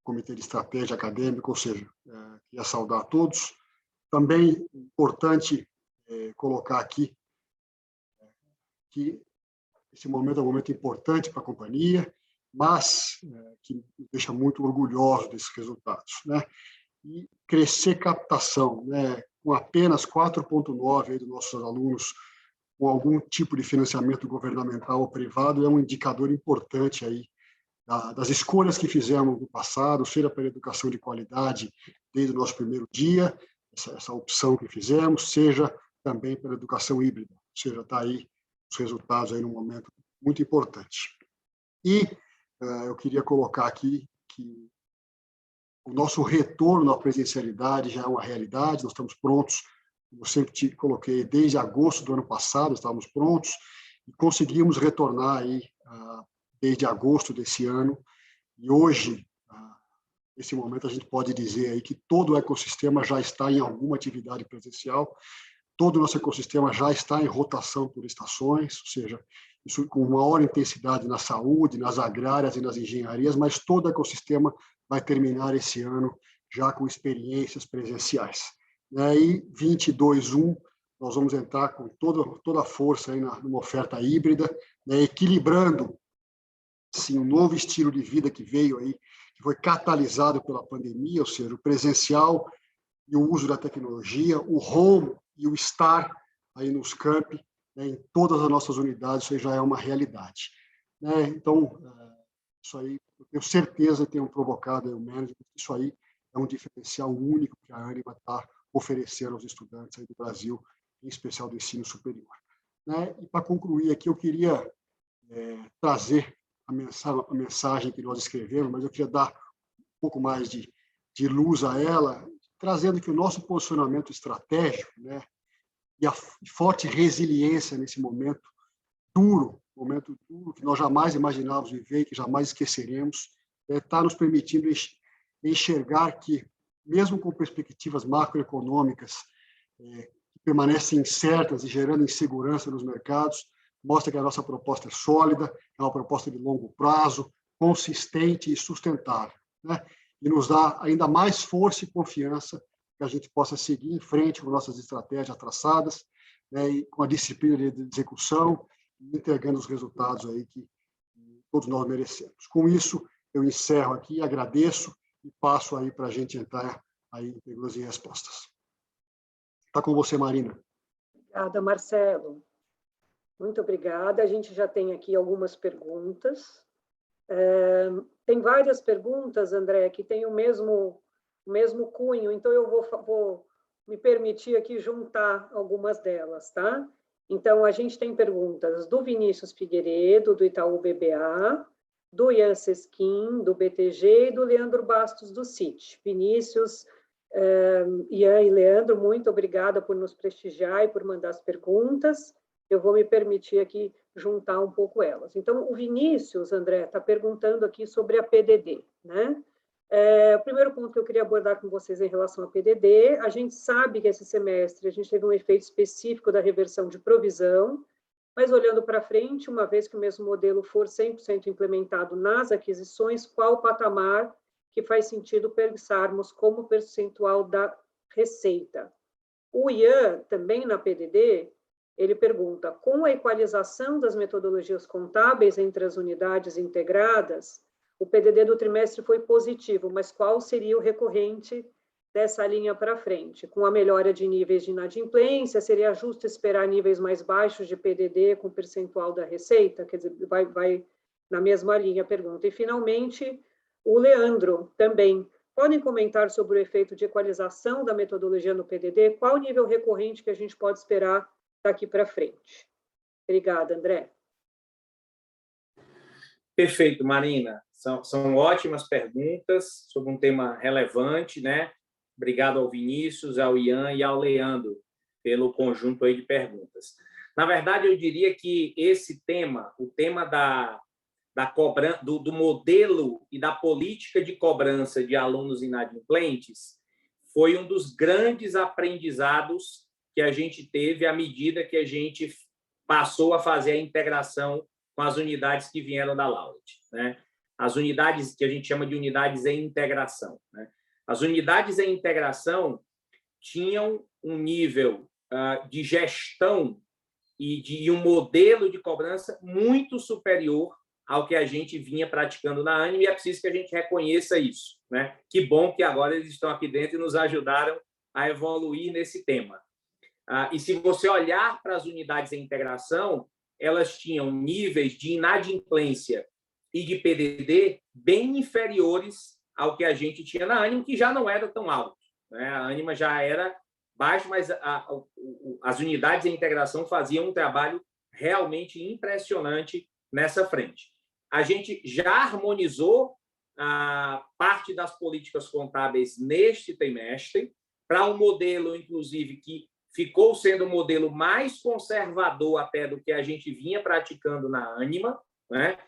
comitê de estratégia acadêmica, ou seja, queria saudar a todos. Também importante colocar aqui que esse momento é um momento importante para a companhia, mas que me deixa muito orgulhoso desses resultados, né? E crescer captação, né? Com apenas 4,9% dos nossos alunos com algum tipo de financiamento governamental ou privado, é um indicador importante aí das escolhas que fizemos no passado, seja pela educação de qualidade desde o nosso primeiro dia, essa opção que fizemos, seja também pela educação híbrida, ou seja, está aí os resultados aí num momento muito importante. E eu queria colocar aqui que o nosso retorno à presencialidade já é uma realidade, nós estamos prontos, como eu sempre te coloquei, desde agosto do ano passado, estávamos prontos, e conseguimos retornar aí desde agosto desse ano, e hoje, nesse momento, a gente pode dizer aí que todo o ecossistema já está em alguma atividade presencial, todo o nosso ecossistema já está em rotação por estações, ou seja, isso com maior intensidade na saúde, nas agrárias e nas engenharias, mas todo o ecossistema vai terminar esse ano já com experiências presenciais. E aí, 22.1, nós vamos entrar com toda a força aí numa oferta híbrida, né, equilibrando sim, um novo estilo de vida que veio aí, que foi catalisado pela pandemia, ou seja, o presencial e o uso da tecnologia, o home e o estar aí nos campi, né, em todas as nossas unidades, isso aí já é uma realidade. Né? Então, isso aí, eu tenho certeza que tenham provocado aí o management, isso aí é um diferencial único que a Ânima está oferecendo aos estudantes aí do Brasil, em especial do ensino superior. Né? E para concluir aqui, eu queria trazer a mensagem que nós escrevemos, mas eu queria dar um pouco mais de luz a ela, trazendo que o nosso posicionamento estratégico, né, e a forte resiliência nesse momento duro, que nós jamais imaginávamos viver, que jamais esqueceremos, está nos permitindo enxergar que, mesmo com perspectivas macroeconômicas que permanecem incertas e gerando insegurança nos mercados, mostra que a nossa proposta é sólida, é uma proposta de longo prazo, consistente e sustentável, né? E nos dá ainda mais força e confiança que a gente possa seguir em frente com nossas estratégias traçadas, né, e com a disciplina de execução, entregando os resultados aí que todos nós merecemos. Com isso, eu encerro aqui, agradeço e passo aí para a gente entrar aí em perguntas e respostas. Está com você, Marina. Obrigada, Marcelo. Muito obrigada. A gente já tem aqui algumas perguntas. Tem várias perguntas, André, que têm o mesmo cunho, então eu vou me permitir aqui juntar algumas delas, tá? Então, a gente tem perguntas do Vinícius Figueiredo, do Itaú BBA, do Ian Sesquim, do BTG, e do Leandro Bastos, do CIT. Vinícius, Ian e Leandro, muito obrigada por nos prestigiar e por mandar as perguntas. Eu vou me permitir aqui juntar um pouco elas. Então, o Vinícius, André, está perguntando aqui sobre a PDD, né? O primeiro ponto que eu queria abordar com vocês em relação à PDD, a gente sabe que esse semestre a gente teve um efeito específico da reversão de provisão, mas olhando para frente, uma vez que o mesmo modelo for 100% implementado nas aquisições, qual o patamar que faz sentido pensarmos como percentual da receita? O Ian, também na PDD, ele pergunta, com a equalização das metodologias contábeis entre as unidades integradas, o PDD do trimestre foi positivo, mas qual seria o recorrente dessa linha para frente? Com a melhora de níveis de inadimplência, seria justo esperar níveis mais baixos de PDD com percentual da receita? Quer dizer, vai na mesma linha a pergunta. E, finalmente, o Leandro também. Podem comentar sobre o efeito de equalização da metodologia no PDD? Qual o nível recorrente que a gente pode esperar daqui para frente? Obrigada, André. Perfeito, Marina. São ótimas perguntas sobre um tema relevante, né? Obrigado ao Vinícius, ao Ian e ao Leandro pelo conjunto aí de perguntas. Na verdade, eu diria que esse tema, o tema do modelo e da política de cobrança de alunos inadimplentes, foi um dos grandes aprendizados que a gente teve à medida que a gente passou a fazer a integração com as unidades que vieram da Laureate, né? As unidades que a gente chama de unidades em integração, né? As unidades em integração tinham um nível de gestão e de um modelo de cobrança muito superior ao que a gente vinha praticando na Ânima, e é preciso que a gente reconheça isso, né? Que bom que agora eles estão aqui dentro e nos ajudaram a evoluir nesse tema. E se você olhar para as unidades em integração, elas tinham níveis de inadimplência e de PDD bem inferiores ao que a gente tinha na Ânima, que já não era tão alto, né? A Ânima já era baixo, mas as unidades em integração faziam um trabalho realmente impressionante nessa frente. A gente já harmonizou a parte das políticas contábeis neste trimestre para um modelo, inclusive, que ficou sendo um modelo mais conservador até do que a gente vinha praticando na Ânima, né?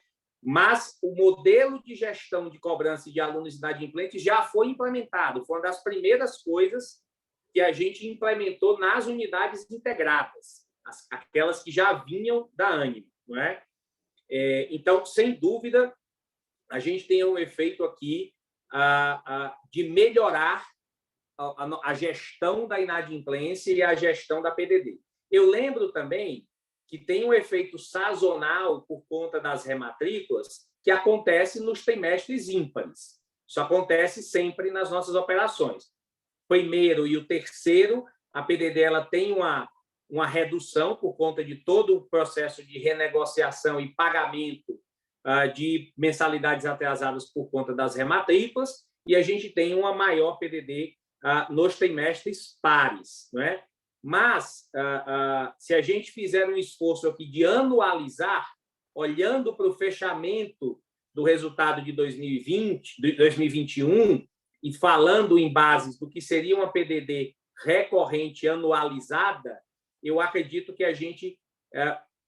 Mas o modelo de gestão de cobrança de alunos inadimplentes já foi implementado. Foi uma das primeiras coisas que a gente implementou nas unidades integradas, aquelas que já vinham da Ânima, não é? Então, sem dúvida, a gente tem um efeito aqui de melhorar a gestão da inadimplência e a gestão da PDD. Eu lembro também que tem um efeito sazonal por conta das rematrículas que acontece nos trimestres ímpares. Isso acontece sempre nas nossas operações. Primeiro e o terceiro, a PDD ela tem uma redução por conta de todo o processo de renegociação e pagamento de mensalidades atrasadas por conta das rematrículas, e a gente tem uma maior PDD nos trimestres pares, não é? Mas, se a gente fizer um esforço aqui de anualizar, olhando para o fechamento do resultado de 2020, de 2021, e falando em bases do que seria uma PDD recorrente anualizada, eu acredito que a gente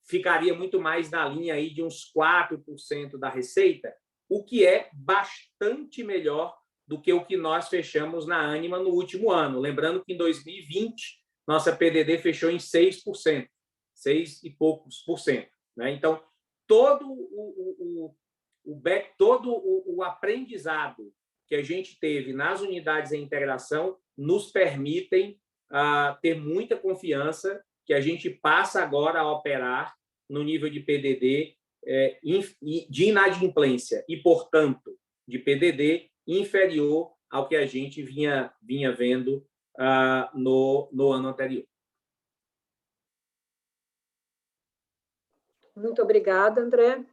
ficaria muito mais na linha aí de uns 4% da receita, o que é bastante melhor do que o que nós fechamos na Ânima no último ano. Lembrando que em 2020, nossa PDD fechou em 6%, 6 e poucos por cento, né? Então, todo o aprendizado que a gente teve nas unidades em integração nos permitem ter muita confiança que que a gente passa agora a operar no nível de PDD de inadimplência e, portanto, de PDD inferior ao que a gente vinha vendo no ano anterior. Muito obrigada, André.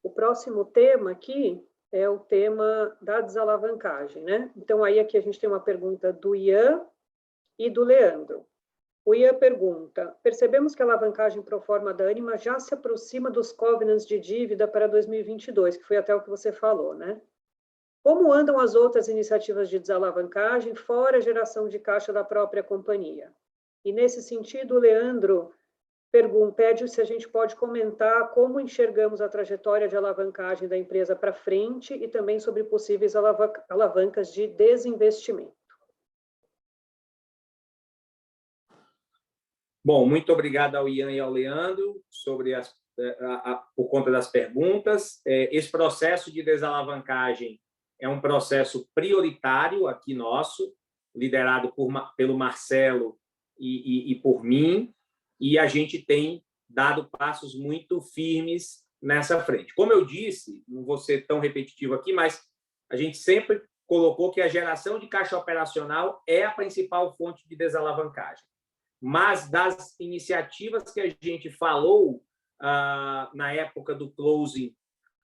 O próximo tema aqui é o tema da desalavancagem, né? Então, aí aqui a gente tem uma pergunta do Ian e do Leandro. O Ian pergunta: percebemos que a alavancagem pro forma da Ânima já se aproxima dos covenants de dívida para 2022, que foi até o que você falou, né? Como andam as outras iniciativas de desalavancagem, fora a geração de caixa da própria companhia? E, nesse sentido, o Leandro pede se a gente pode comentar como enxergamos a trajetória de alavancagem da empresa para frente e também sobre possíveis alavancas de desinvestimento. Bom, muito obrigado ao Ian e ao Leandro por conta das perguntas. Esse processo de desalavancagem é um processo prioritário aqui nosso, liderado pelo Marcelo e por mim, e a gente tem dado passos muito firmes nessa frente. Como eu disse, não vou ser tão repetitivo aqui, mas a gente sempre colocou que a geração de caixa operacional é a principal fonte de desalavancagem. Mas das iniciativas que a gente falou na época do closing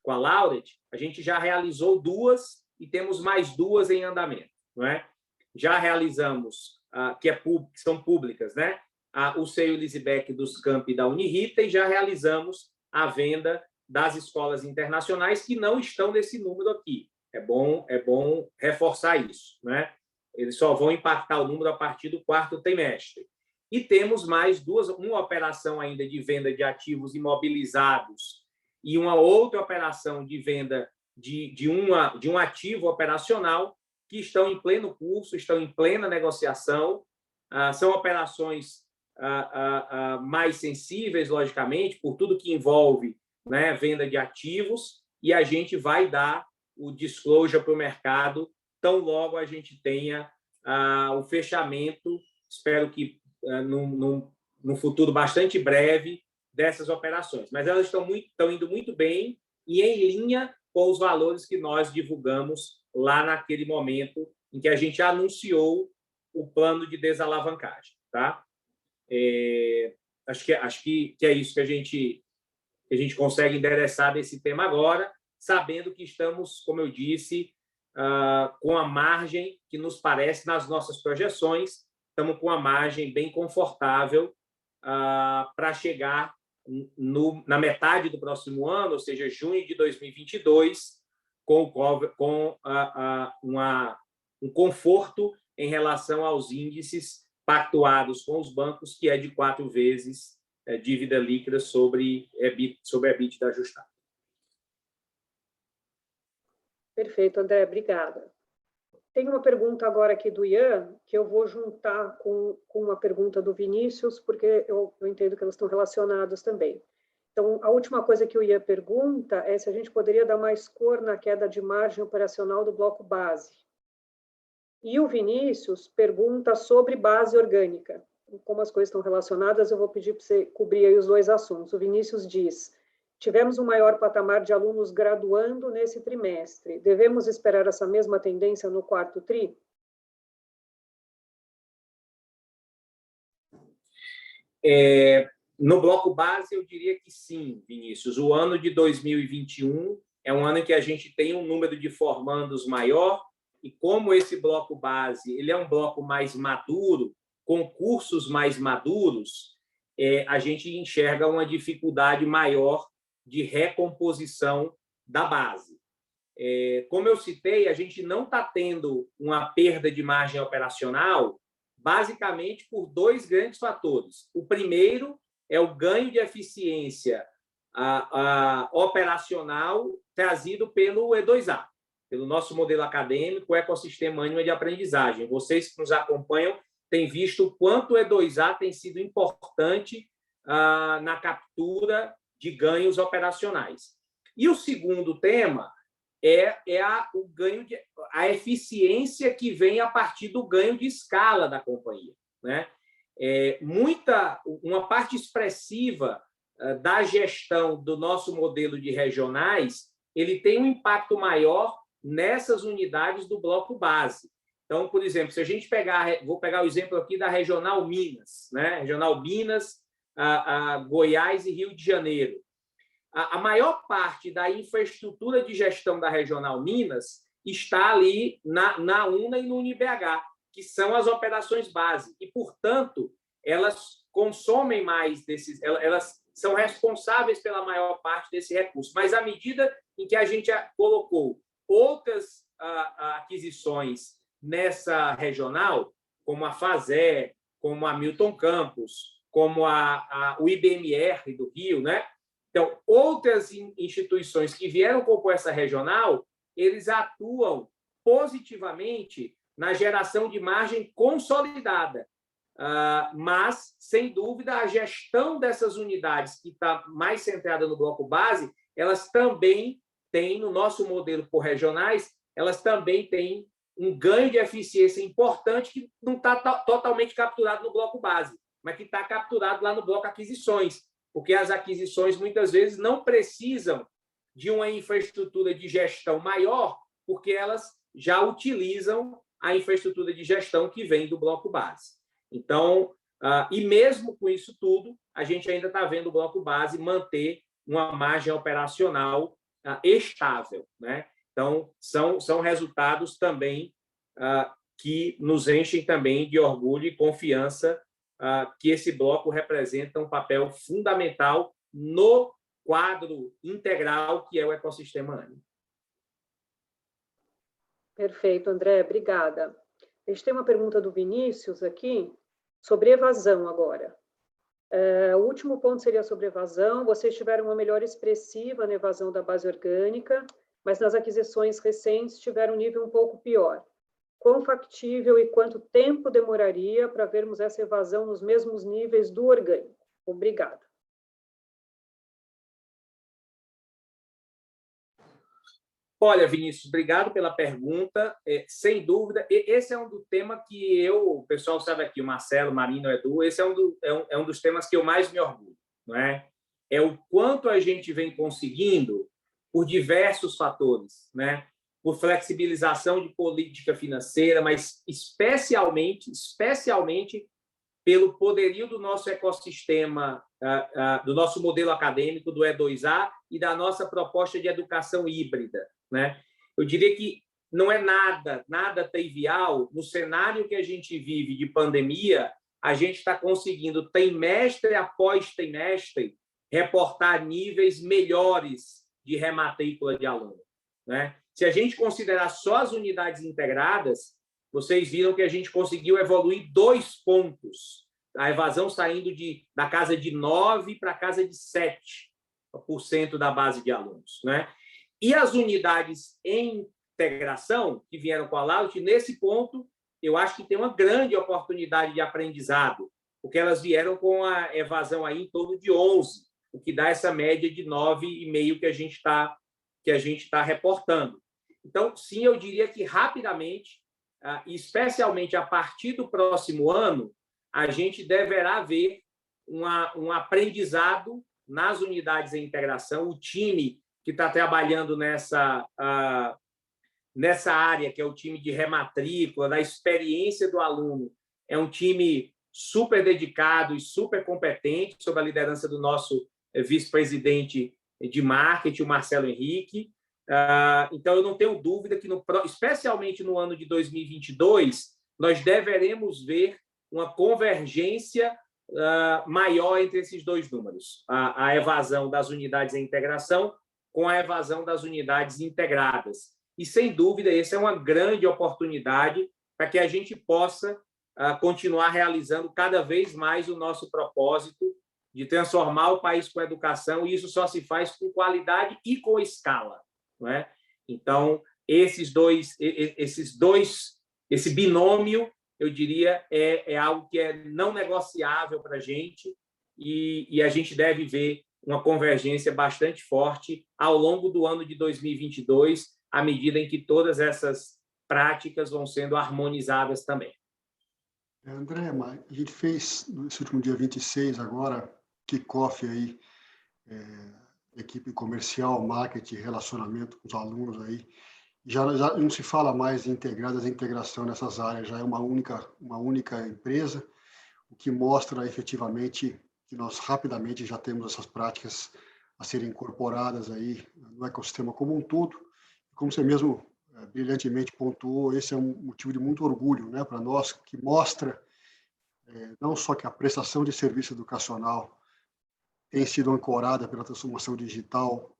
com a Laureate, a gente já realizou 2 e temos mais 2 em andamento, não é? Já realizamos, que são públicas, né? O Seio Lisebeck dos Campi da Unirita, e já realizamos a venda das escolas internacionais que não estão nesse número aqui. É bom reforçar isso, né? Eles só vão impactar o número a partir do 4º trimestre. E temos mais uma operação ainda de venda de ativos imobilizados e uma outra operação de venda de um ativo operacional que estão em pleno curso, estão em plena negociação. São operações mais sensíveis, logicamente, por tudo que envolve, né, venda de ativos, e a gente vai dar o disclosure para o mercado tão logo a gente tenha o fechamento, espero que num futuro bastante breve, dessas operações. Mas elas estão indo muito bem e em linha com os valores que nós divulgamos lá naquele momento em que a gente anunciou o plano de desalavancagem, tá? Acho que é isso que a gente consegue endereçar desse tema agora, sabendo que estamos, como eu disse, com a margem que nos parece, nas nossas projeções, estamos com uma margem bem confortável para chegar na metade do próximo ano, ou seja, junho de 2022, com um conforto em relação aos índices pactuados com os bancos, que é de 4 vezes dívida líquida sobre EBITDA ajustado. Perfeito, André, obrigada. Tem uma pergunta agora aqui do Ian, que eu vou juntar com uma pergunta do Vinícius, porque eu entendo que elas estão relacionadas também. Então, a última coisa que o Ian pergunta é se a gente poderia dar mais cor na queda de margem operacional do bloco base. E o Vinícius pergunta sobre base orgânica. Como as coisas estão relacionadas, eu vou pedir para você cobrir aí os 2 assuntos. O Vinícius diz: tivemos um maior patamar de alunos graduando nesse trimestre. Devemos esperar essa mesma tendência no 4º tri? No bloco base, eu diria que sim, Vinícius. O ano de 2021 é um ano em que a gente tem um número de formandos maior, e como esse bloco base ele é um bloco mais maduro, com cursos mais maduros, a gente enxerga uma dificuldade maior de recomposição da base. Como eu citei, a gente não está tendo uma perda de margem operacional, basicamente por 2 grandes fatores. O primeiro é o ganho de eficiência operacional trazido pelo E2A, pelo nosso modelo acadêmico, o ecossistema Ânima de aprendizagem. Vocês que nos acompanham têm visto o quanto o E2A tem sido importante na captura de ganhos operacionais. E o segundo tema o ganho a eficiência que vem a partir do ganho de escala da companhia, né? uma parte expressiva da gestão do nosso modelo de regionais, ele tem um impacto maior nessas unidades do bloco base. Então, por exemplo, se a gente vou pegar o exemplo aqui da Regional Minas, né? Regional Minas, Goiás e Rio de Janeiro. A maior parte da infraestrutura de gestão da Regional Minas está ali na UNA e no UniBH, que são as operações base. E, portanto, elas consomem mais elas são responsáveis pela maior parte desse recurso. Mas, à medida em que a gente colocou outras aquisições nessa regional, como a FASE, como a Milton Campos, como o IBMR do Rio, né? Então, outras instituições que vieram compor essa regional, eles atuam positivamente na geração de margem consolidada. Mas, sem dúvida, a gestão dessas unidades, que está mais centrada no bloco base, elas também têm, no nosso modelo por regionais, elas também têm um ganho de eficiência importante que não está totalmente capturado no bloco base, mas que está capturado lá no bloco aquisições, porque as aquisições, muitas vezes, não precisam de uma infraestrutura de gestão maior, porque elas já utilizam a infraestrutura de gestão que vem do bloco base. Então, e mesmo com isso tudo, a gente ainda está vendo o bloco base manter uma margem operacional estável, né? Então, são resultados também que nos enchem também de orgulho e confiança que esse bloco representa um papel fundamental no quadro integral que é o ecossistema ANIMA. Perfeito, André, obrigada. A gente tem uma pergunta do Vinícius aqui sobre evasão agora. O último ponto seria sobre evasão. Vocês tiveram uma melhora expressiva na evasão da base orgânica, mas nas aquisições recentes tiveram um nível um pouco pior. Quão factível e quanto tempo demoraria para vermos essa evasão nos mesmos níveis do orgânico? Obrigada. Olha, Vinícius, obrigado pela pergunta. Sem dúvida, esse é um do tema que o pessoal sabe aqui, o Marcelo, o Marino, o Edu, esse é um dos temas que eu mais me orgulho, não é? É o quanto a gente vem conseguindo por diversos fatores, né? Por flexibilização de política financeira, mas especialmente pelo poderio do nosso ecossistema, do nosso modelo acadêmico, do E2A, e da nossa proposta de educação híbrida, né? Eu diria que não é nada trivial, no cenário que a gente vive de pandemia, a gente está conseguindo, trimestre após trimestre, reportar níveis melhores de rematrícula de aluno, né? Se a gente considerar só as unidades integradas, vocês viram que a gente conseguiu evoluir 2 pontos. A evasão saindo da casa de 9% para a casa de 7% da base de alunos, né? E as unidades em integração, que vieram com a Laut, nesse ponto, eu acho que tem uma grande oportunidade de aprendizado, porque elas vieram com a evasão aí em torno de 11%, o que dá essa média de 9,5% que a gente está reportando. Então, sim, eu diria que rapidamente, especialmente a partir do próximo ano, a gente deverá ver um aprendizado nas unidades em integração. O time que está trabalhando nessa área, que é o time de rematrícula, da experiência do aluno, é um time super dedicado e super competente, sob a liderança do nosso vice-presidente de marketing, o Marcelo Henrique. Então, eu não tenho dúvida que, especialmente no ano de 2022, nós deveremos ver uma convergência maior entre esses 2 números, a evasão das unidades em integração com a evasão das unidades integradas. E, sem dúvida, essa é uma grande oportunidade para que a gente possa continuar realizando cada vez mais o nosso propósito de transformar o país com educação, e isso só se faz com qualidade e com escala, não é? Então, esse binômio, eu diria, é algo que é não negociável para a gente, e a gente deve ver uma convergência bastante forte ao longo do ano de 2022, à medida em que todas essas práticas vão sendo harmonizadas também. André, a gente fez, nesse último dia 26, agora, kickoff aí, equipe comercial, marketing, relacionamento com os alunos aí. Já não se fala mais de integração nessas áreas, já é uma única empresa, o que mostra efetivamente que nós rapidamente já temos essas práticas a serem incorporadas aí no ecossistema como um todo. Como você mesmo brilhantemente pontuou, esse é um motivo de muito orgulho, né, para nós, que mostra não só que a prestação de serviço educacional tem sido ancorada pela transformação digital,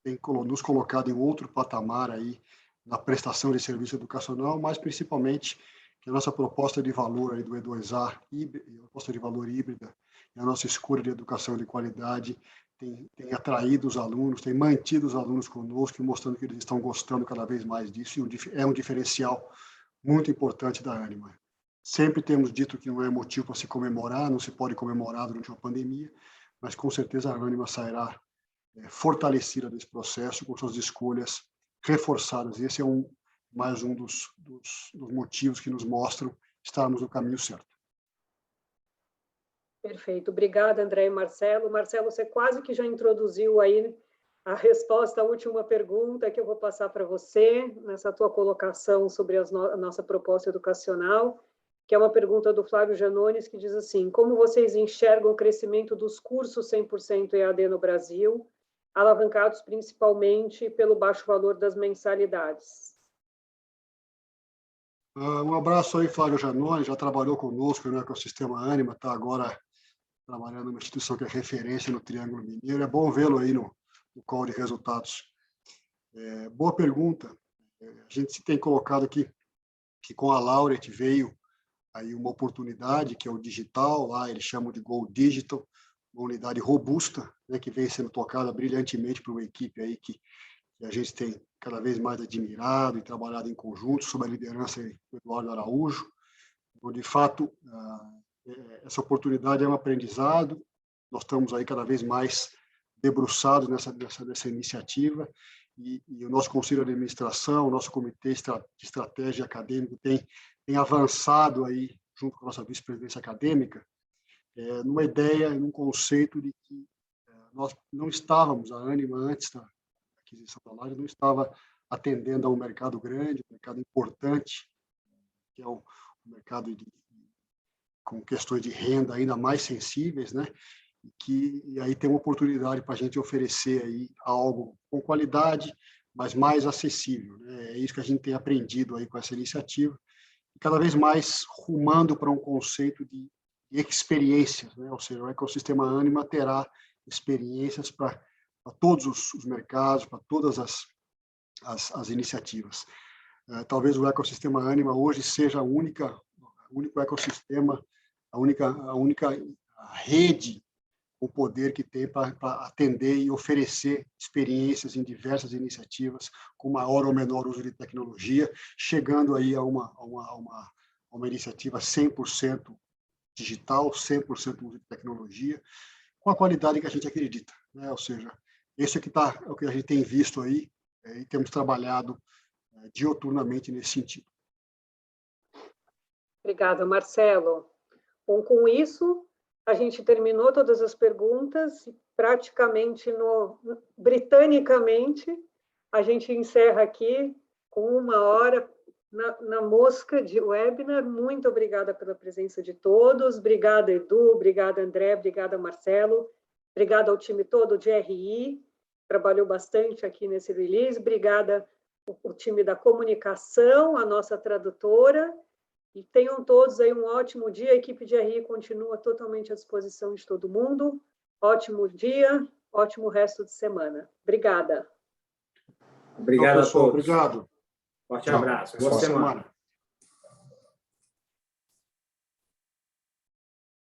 tem nos colocado em outro patamar aí na prestação de serviço educacional, mas principalmente que a nossa proposta de valor aí do E2A, a proposta de valor híbrida, e a nossa escolha de educação de qualidade tem atraído os alunos, tem mantido os alunos conosco, mostrando que eles estão gostando cada vez mais disso, e é um diferencial muito importante da Ânima. Sempre temos dito que não é motivo para se comemorar, não se pode comemorar durante uma pandemia, mas com certeza a Ânima sairá fortalecida desse processo, com suas escolhas reforçadas. Esse é mais um dos motivos que nos mostram estarmos no caminho certo. Perfeito. Obrigada, André e Marcelo. Marcelo, você quase que já introduziu aí a resposta à última pergunta que eu vou passar para você, nessa tua colocação sobre a nossa proposta educacional, que é uma pergunta do Flávio Janones, que diz assim: como vocês enxergam o crescimento dos cursos 100% EAD no Brasil, alavancados principalmente pelo baixo valor das mensalidades? Um abraço aí, Flávio Janones, já trabalhou conosco no ecossistema Ânima, está agora trabalhando numa instituição que é referência no Triângulo Mineiro. É bom vê-lo aí no call de resultados. Boa pergunta. A gente se tem colocado aqui que com a Laureate veio aí uma oportunidade, que é o digital, lá eles chamam de Go Digital, uma unidade robusta, né, que vem sendo tocada brilhantemente por uma equipe aí que a gente tem cada vez mais admirado e trabalhado em conjunto, sob a liderança do Eduardo Araújo. Então, de fato, essa oportunidade é um aprendizado, nós estamos aí cada vez mais debruçados nessa iniciativa, e o nosso Conselho de Administração, o nosso Comitê de Estratégia Acadêmica tem avançado aí, junto com a nossa vice-presidência acadêmica, numa ideia, num conceito de que nós não estávamos, a Ânima, antes da aquisição da Laureate, não estava atendendo a um mercado grande, um mercado importante, que é o mercado com questões de renda ainda mais sensíveis, né? E aí tem uma oportunidade para a gente oferecer aí algo com qualidade, mas mais acessível, né? É isso que a gente tem aprendido aí com essa iniciativa, e cada vez mais rumando para um conceito de experiências, né? Ou seja, o ecossistema Ânima terá experiências para todos os mercados, para todas as iniciativas. Talvez o ecossistema Ânima hoje seja o único ecossistema, a única rede, o poder que tem para atender e oferecer experiências em diversas iniciativas, com maior ou menor uso de tecnologia, chegando aí a uma iniciativa 100% digital, 100% uso de tecnologia, com a qualidade que a gente acredita, né? Ou seja, esse é o que a gente tem visto aí, e temos trabalhado dioturnamente nesse sentido. Obrigada, Marcelo. Bom, com isso, a gente terminou todas as perguntas, praticamente britanicamente, a gente encerra aqui com 1 hora na mosca de webinar. Muito obrigada pela presença de todos. Obrigada, Edu. Obrigada, André. Obrigada, Marcelo. Obrigada ao time todo de RI, trabalhou bastante aqui nesse release. Obrigada ao time da comunicação, a nossa tradutora. E tenham todos aí um ótimo dia. A equipe de RI continua totalmente à disposição de todo mundo. Ótimo dia, ótimo resto de semana. Obrigada. Obrigado a todos. Obrigado. Forte abraço. Boa semana.